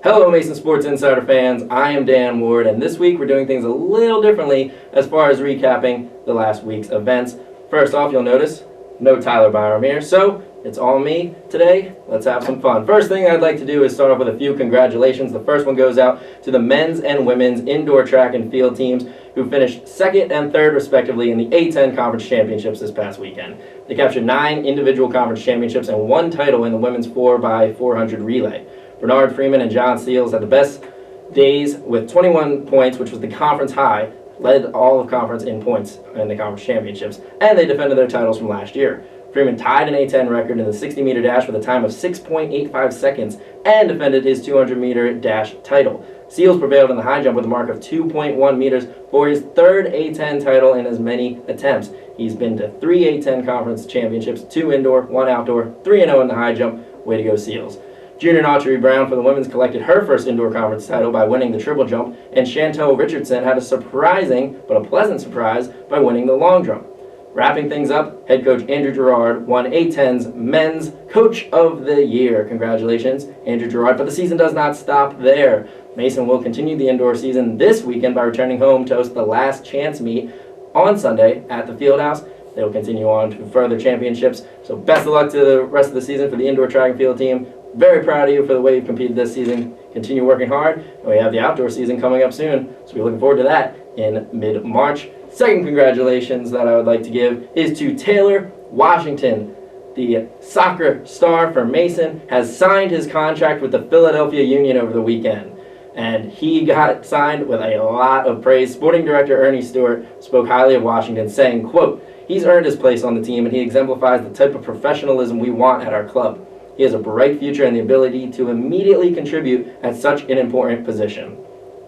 Hello Mason Sports Insider fans, I am Dan Ward, and this week we're doing things a little differently as far as recapping the last week's events. First off, you'll notice, no Tyler Byram here, so it's all me today. Let's have some fun. First thing I'd like to do is start off with a few congratulations. The first one goes out to the men's and women's indoor track and field teams who finished second and third respectively in the A10 Conference Championships this past weekend. They captured 9 individual conference championships and 1 title in the women's 4x400 relay. Bernard Freeman and John Seals had the best days with 21 points, which was the conference high, led all of conference in points in the conference championships, and they defended their titles from last year. Freeman tied an A10 record in the 60-meter dash with a time of 6.85 seconds and defended his 200-meter dash title. Seals prevailed in the high jump with a mark of 2.1 meters for his 3rd A10 title in as many attempts. He's been to 3 A10 conference championships, 2 indoor, 1 outdoor, 3-0 in the high jump. Way to go, Seals. Junior Autry Brown for the women's collected her first indoor conference title by winning the triple jump, and Chantel Richardson had a surprising but a pleasant surprise by winning the long jump. Wrapping things up, head coach Andrew Gerard won A10's Men's Coach of the Year. Congratulations, Andrew Gerard, but the season does not stop there. Mason will continue the indoor season this weekend by returning home to host the last chance meet on Sunday at the Fieldhouse. They will continue on to further championships, so best of luck to the rest of the season for the indoor track and field team. Very proud of you for the way you've competed this season. Continue working hard, and we have the outdoor season coming up soon, so we're looking forward to that in mid-March. Second congratulations that I would like to give is to Taylor Washington. The soccer star for Mason has signed his contract with the Philadelphia Union over the weekend, and he got signed with a lot of praise. Sporting director Ernie Stewart spoke highly of Washington, saying, quote, "He's earned his place on the team, and he exemplifies the type of professionalism we want at our club. He has a bright future and the ability to immediately contribute at such an important position."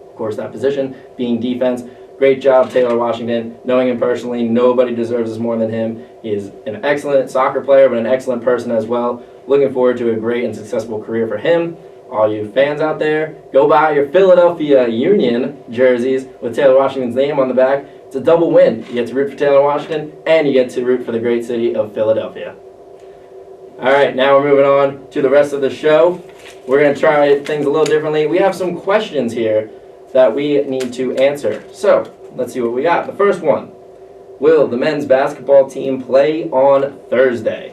Of course, that position being defense. Great job, Taylor Washington. Knowing him personally, nobody deserves this more than him. He is an excellent soccer player, but an excellent person as well. Looking forward to a great and successful career for him. All you fans out there, go buy your Philadelphia Union jerseys with Taylor Washington's name on the back. It's a double win. You get to root for Taylor Washington, and you get to root for the great city of Philadelphia. All right, now we're moving on to the rest of the show. We're going to try things a little differently. We have some questions here that we need to answer. So, let's see what we got. The first one, will the men's basketball team play on Thursday?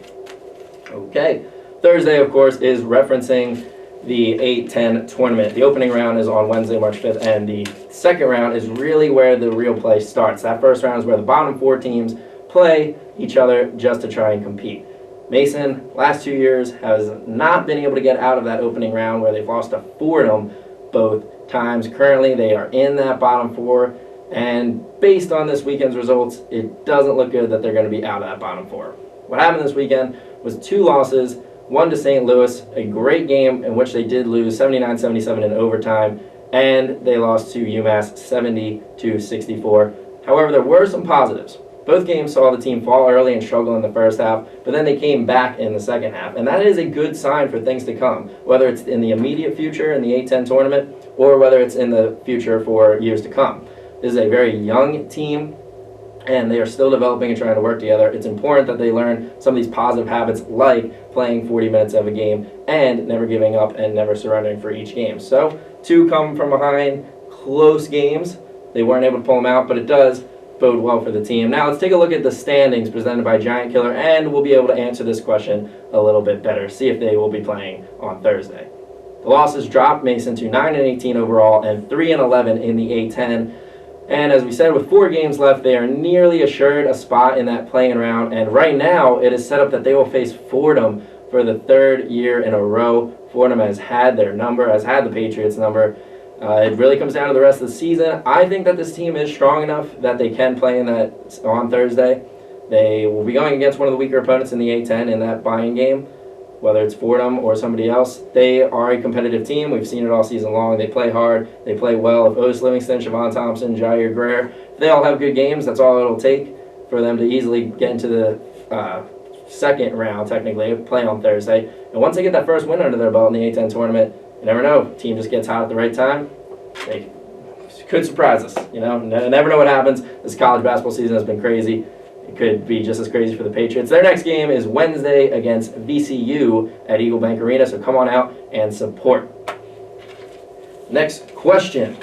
Okay, Thursday, of course, is referencing the 8-10 tournament. The opening round is on Wednesday, March 5th, and the second round is really where the real play starts. That first round is where the bottom 4 teams play each other just to try and compete. Mason, last 2 years, has not been able to get out of that opening round where they've lost to Fordham both times. Currently, they are in that bottom 4, and based on this weekend's results, it doesn't look good that they're going to be out of that bottom 4. What happened this weekend was 2 losses, one to St. Louis, a great game in which they did lose 79-77 in overtime, and they lost to UMass 70-64. However, there were some positives. Both games saw the team fall early and struggle in the first half, but then they came back in the second half. And that is a good sign for things to come, whether it's in the immediate future in the A10 tournament or whether it's in the future for years to come. This is a very young team, and they are still developing and trying to work together. It's important that they learn some of these positive habits like playing 40 minutes of a game and never giving up and never surrendering for each game. So, 2 come from behind, close games. They weren't able to pull them out, but it does bode well for the team. Now let's take a look at the standings presented by Giant Killer, and we'll be able to answer this question a little bit better, see if they will be playing on Thursday. The losses dropped Mason to 9-18 overall and 3-11 in the A10. And as we said, with 4 games left, they are nearly assured a spot in that play-in round, and right now it is set up that they will face Fordham for the 3rd year in a row. Fordham has had their number, has had the Patriots' number. It really comes down to the rest of the season. I think that this team is strong enough that they can play in that on Thursday. They will be going against one of the weaker opponents in the A10 in that buy-in game, whether it's Fordham or somebody else. They are a competitive team. We've seen it all season long. They play hard. They play well. If Otis Livingston, Siobhan Thompson, Jair Greer, if they all have good games, that's all it'll take for them to easily get into the second round, technically, play on Thursday. And once they get that first win under their belt in the A10 tournament, you never know. Team just gets hot at the right time. They could surprise us. You know, never know what happens. This college basketball season has been crazy. It could be just as crazy for the Patriots. Their next game is Wednesday against VCU at Eagle Bank Arena, so come on out and support. Next question.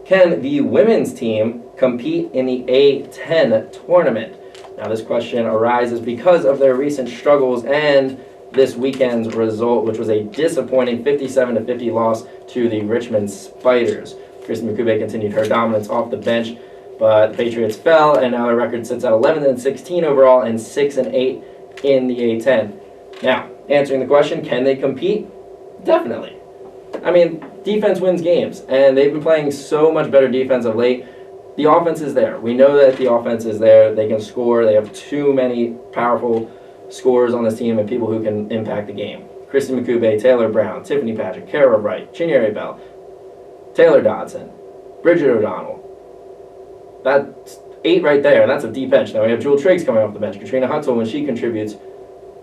Can the women's team compete in the A10 tournament? Now, this question arises because of their recent struggles and this weekend's result, which was a disappointing 57-50 loss to the Richmond Spiders. Kristen Mikube continued her dominance off the bench, but the Patriots fell, and now their record sits at 11-16 overall and 6-8 in the A10. Now, answering the question, can they compete? Definitely. I mean, defense wins games, and they've been playing so much better defense of late. The offense is there. We know that the offense is there. They can score. They have too many powerful scorers on this team and people who can impact the game. Kristen Mikube, Taylor Brown, Tiffany Patrick, Kara Wright, Chinyere Bell, Taylor Dodson, Bridget O'Donnell. That's 8 right there. That's a deep bench. Now we have Jewel Triggs coming off the bench. Katrina Hutzel, when she contributes,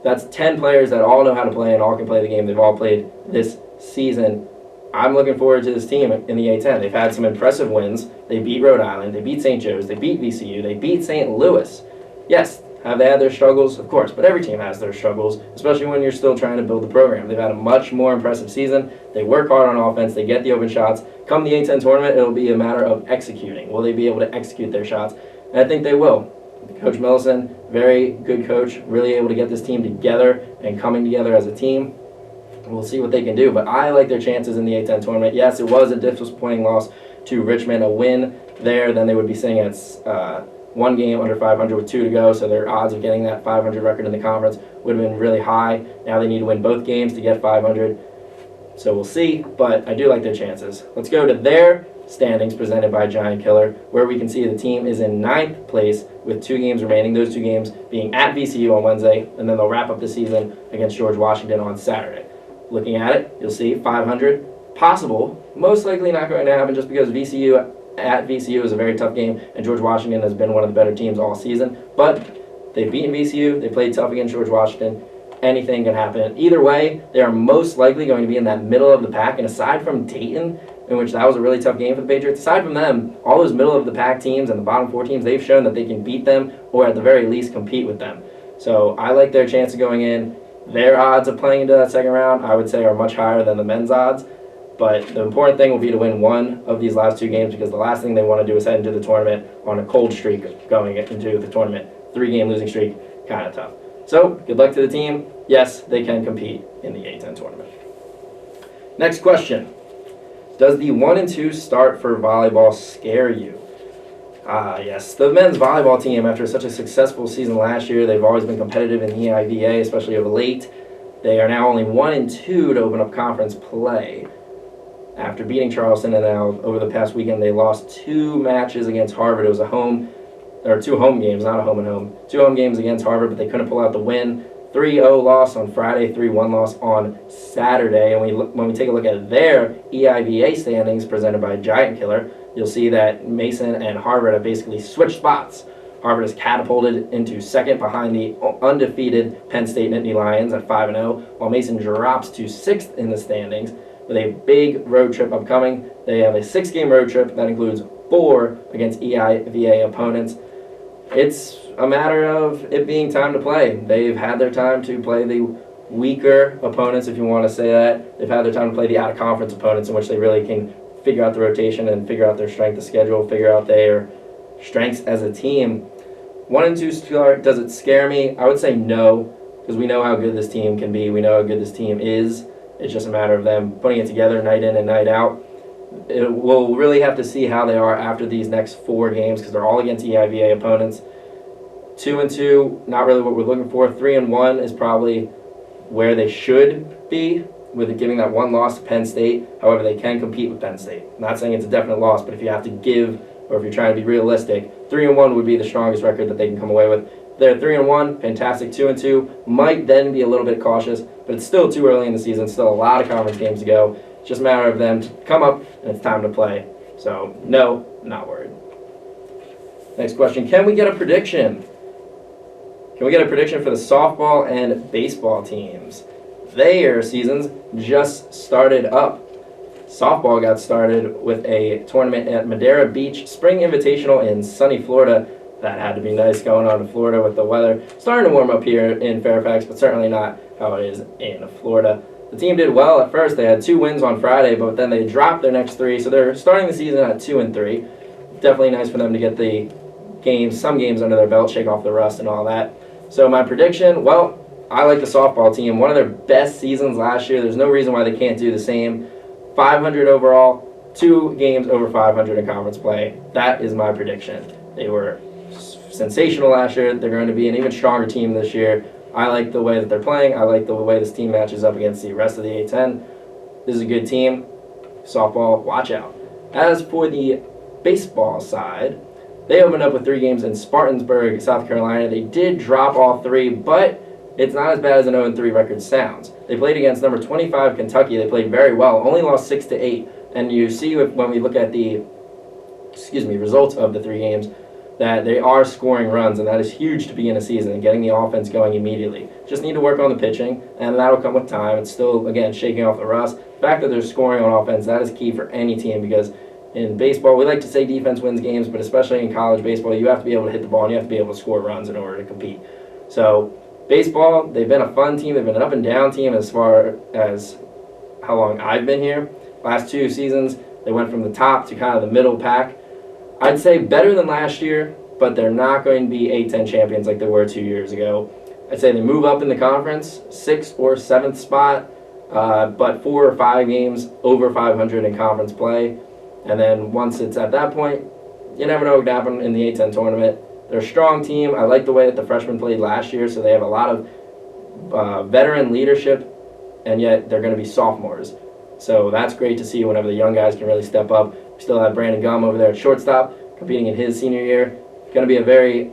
that's 10 players that all know how to play and all can play the game. They've all played this season. I'm looking forward to this team in the A10. They've had some impressive wins. They beat Rhode Island. They beat St. Joe's. They beat VCU. They beat St. Louis. Yes, have they had their struggles? Of course, but every team has their struggles, especially when you're still trying to build the program. They've had a much more impressive season. They work hard on offense. They get the open shots. Come the A10 tournament, it'll be a matter of executing. Will they be able to execute their shots? And I think they will. Coach Millison, very good coach, really able to get this team together and coming together as a team. We'll see what they can do, but I like their chances in the A10 tournament. Yes, it was a disappointing loss to Richmond. A win there, then they would be sitting at one game under 500 with 2 to go, so their odds of getting that 500 record in the conference would have been really high. Now they need to win both games to get 500, so we'll see, but I do like their chances. Let's go to their standings presented by Giant Killer, where we can see the team is in 9th place with 2 games remaining, those 2 games being at VCU on Wednesday, and then they'll wrap up the season against George Washington on Saturday. Looking at it, you'll see 500 possible, most likely not going to happen just because at VCU is a very tough game, and George Washington has been one of the better teams all season, but they've beaten VCU, they played tough against George Washington. Anything can happen. Either way, they are most likely going to be in that middle of the pack, and aside from Dayton, in which that was a really tough game for the Patriots, aside from them, all those middle of the pack teams and the bottom 4 teams, they've shown that they can beat them or at the very least compete with them. So I like their chance of going in. Their odds of playing into that second round, I would say, are much higher than the men's odds. But the important thing will be to win one of these last 2 games, because the last thing they want to do is head into the tournament on a cold streak going into the tournament. 3-game losing streak, kind of tough. So, good luck to the team. Yes, they can compete in the A10 tournament. Next question. Does the 1-2 start for volleyball scare you? Yes. The men's volleyball team, after such a successful season last year, they've always been competitive in the EIVA, especially of late. They are now only 1-2 to open up conference play. After beating Charleston, and now over the past weekend, they lost 2 matches against Harvard. It was 2 home games, not a home and home. 2 home games against Harvard, but they couldn't pull out the win. 3-0 loss on Friday, 3-1 loss on Saturday. And when we take a look at their EIVA standings presented by Giant Killer, you'll see that Mason and Harvard have basically switched spots. Harvard is catapulted into 2nd behind the undefeated Penn State Nittany Lions at 5-0, while Mason drops to 6th in the standings with a big road trip upcoming. They have a 6-game road trip that includes 4 against EIVA opponents. It's a matter of it being time to play. They've had their time to play the weaker opponents, if you want to say that. They've had their time to play the out-of-conference opponents, in which they really can figure out the rotation and figure out their strength of schedule, figure out their strengths as a team. 1-2 start, does it scare me? I would say no, because we know how good this team can be. We know how good this team is. It's just a matter of them putting it together night in and night out. We'll really have to see how they are after these next 4 games, because they're all against EIVA opponents. 2-2, not really what we're looking for. 3-1 is probably where they should be, with giving that 1 loss to Penn State. However, they can compete with Penn State. I'm not saying it's a definite loss, but if you have to give, or if you're trying to be realistic, 3-1 would be the strongest record that they can come away with. They're 3-1, fantastic. 2-2 might then be a little bit cautious, but it's still too early in the season. Still a lot of conference games to go. It's just a matter of them to come up, and it's time to play. So, no, not worried. Next question. Can we get a prediction? Can we get a prediction for the softball and baseball teams? Their seasons just started up. Softball got started with a tournament at Madera Beach Spring Invitational in sunny Florida. That had to be nice going on to Florida with the weather starting to warm up here in Fairfax, but certainly not how it is in Florida. The team did well at first. They had 2 wins on Friday, but then they dropped their next 3, so they're starting the season at 2-3. Definitely nice for them to get some games under their belt, shake off the rust and all that. So my prediction, well, I like the softball team. One of their best seasons last year. There's no reason why they can't do the same. 500 overall, 2 games over 500 in conference play. That is my prediction. They were sensational last year. They're going to be an even stronger team this year. I like the way that they're playing. I like the way this team matches up against the rest of the A10. This is a good team. Softball, watch out. As for the baseball side, they opened up with 3 games in Spartanburg, South Carolina. They did drop all 3, but it's not as bad as an 0-3 record sounds. They played against number 25 Kentucky. They played very well, only lost 6-8. And you see when we look at the results of the 3 games that they are scoring runs, and that is huge to begin a season and getting the offense going immediately. Just need to work on the pitching, and that'll come with time. It's still, again, shaking off the rust. The fact that they're scoring on offense, that is key for any team, because in baseball, we like to say defense wins games, but especially in college baseball, you have to be able to hit the ball and you have to be able to score runs in order to compete. So baseball, they've been a fun team. They've been an up and down team as far as how long I've been here. Last 2 seasons, they went from the top to kind of the middle pack. I'd say better than last year, but they're not going to be A10 champions like they were 2 years ago. I'd say they move up in the conference, 6th or 7th spot, but 4 or 5 games over 500 in conference play. And then once it's at that point, you never know what could happen in the A10 tournament. They're a strong team. I like the way that the freshmen played last year, so they have a lot of veteran leadership, and yet they're going to be sophomores. So that's great to see whenever the young guys can really step up. We still have Brandon Gum over there at shortstop, competing in his senior year. Should be a very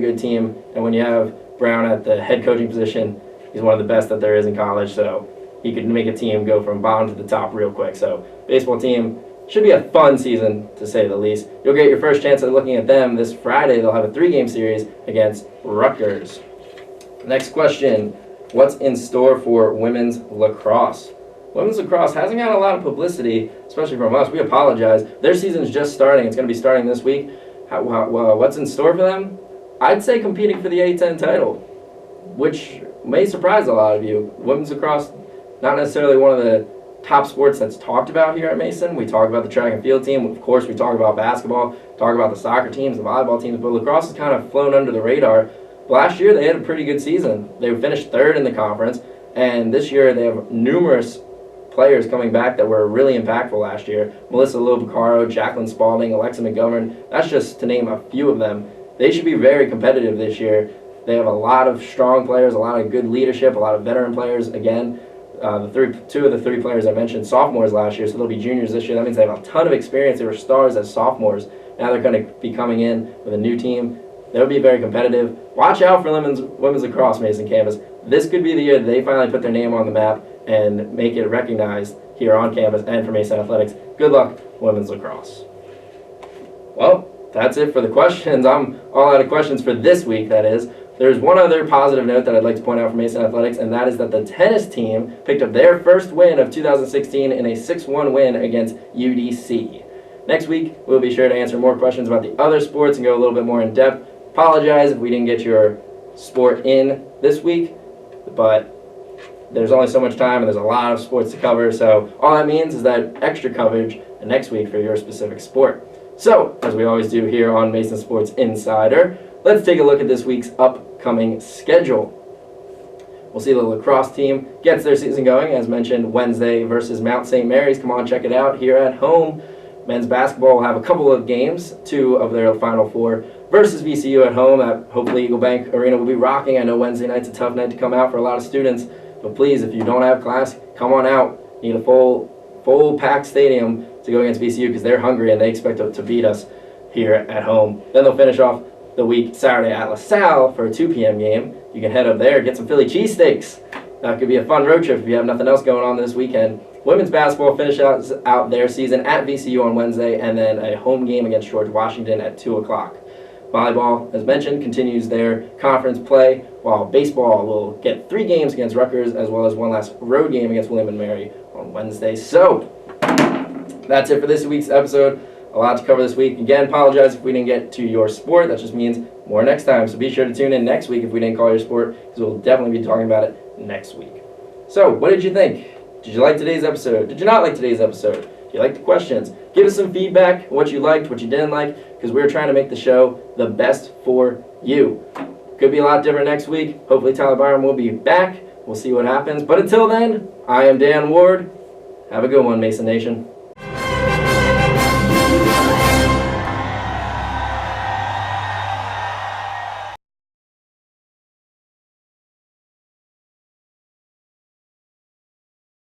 good team. And when you have Brown at the head coaching position, he's one of the best that there is in college. So he could make a team go from bottom to the top real quick. So baseball team should be a fun season, to say the least. You'll get your first chance at looking at them this Friday. They'll have a 3-game series against Rutgers. Next question, what's in store for women's lacrosse? Women's lacrosse hasn't got a lot of publicity, especially from us. We apologize. Their season's just starting. It's going to be starting this week. What's in store for them? I'd say competing for the A10 title, which may surprise a lot of you. Women's lacrosse, not necessarily one of the top sports that's talked about here at Mason. We talk about the track and field team. Of course, we talk about basketball, talk about the soccer teams, the volleyball teams, but lacrosse has kind of flown under the radar. Last year, they had a pretty good season. They finished 3rd in the conference, and this year they have numerous players coming back that were really impactful last year. Melissa Lobacaro, Jacqueline Spalding, Alexa McGovern, that's just to name a few of them. They should be very competitive this year. They have a lot of strong players, a lot of good leadership, a lot of veteran players. Again, 2 of the 3 players I mentioned, sophomores last year, so they'll be juniors this year. That means they have a ton of experience. They were stars as sophomores. Now they're going to be coming in with a new team. They'll be very competitive. Watch out for women's lacrosse, Mason campus. This could be the year that they finally put their name on the map and make it recognized here on campus and for Mason Athletics. Good luck, women's lacrosse. Well, that's it for the questions. I'm all out of questions for this week, that is. There's one other positive note that I'd like to point out for Mason Athletics, and that is that the tennis team picked up their first win of 2016 in a 6-1 win against UDC. Next week, we'll be sure to answer more questions about the other sports and go a little bit more in depth. Apologize if we didn't get your sport in this week, but there's only so much time and there's a lot of sports to cover, so all that means is that extra coverage next week for your specific sport. So, as we always do here on Mason Sports Insider, let's take a look at this week's upcoming schedule. We'll see the lacrosse team gets their season going, as mentioned, Wednesday versus Mount St. Mary's. Come on, check it out here at home. Men's basketball will have a couple of games, 2 of their Final 4 versus VCU at home. At hopefully Eagle Bank Arena will be rocking. I know Wednesday night's a tough night to come out for a lot of students, but please, if you don't have class, come on out. Need a full packed stadium to go against VCU because they're hungry and they expect to beat us here at home. Then they'll finish off the week Saturday at LaSalle for a 2 p.m. game. You can head up there, get some Philly cheesesteaks. That could be a fun road trip if you have nothing else going on this weekend. Women's basketball finishes out their season at VCU on Wednesday, and then a home game against George Washington at 2 o'clock. Volleyball, as mentioned, continues their conference play, while baseball will get 3 games against Rutgers, as well as one last road game against William & Mary on Wednesday. So, that's it for this week's episode. A lot to cover this week. Again, apologize if we didn't get to your sport. That just means more next time. So be sure to tune in next week if we didn't call your sport, because we'll definitely be talking about it next week. So, what did you think? Did you like today's episode? Did you not like today's episode? Do you like the questions? Give us some feedback, what you liked, what you didn't like, because we're trying to make the show the best for you. Could be a lot different next week. Hopefully Tyler Byram will be back. We'll see what happens. But until then, I am Dan Ward. Have a good one, Mason Nation.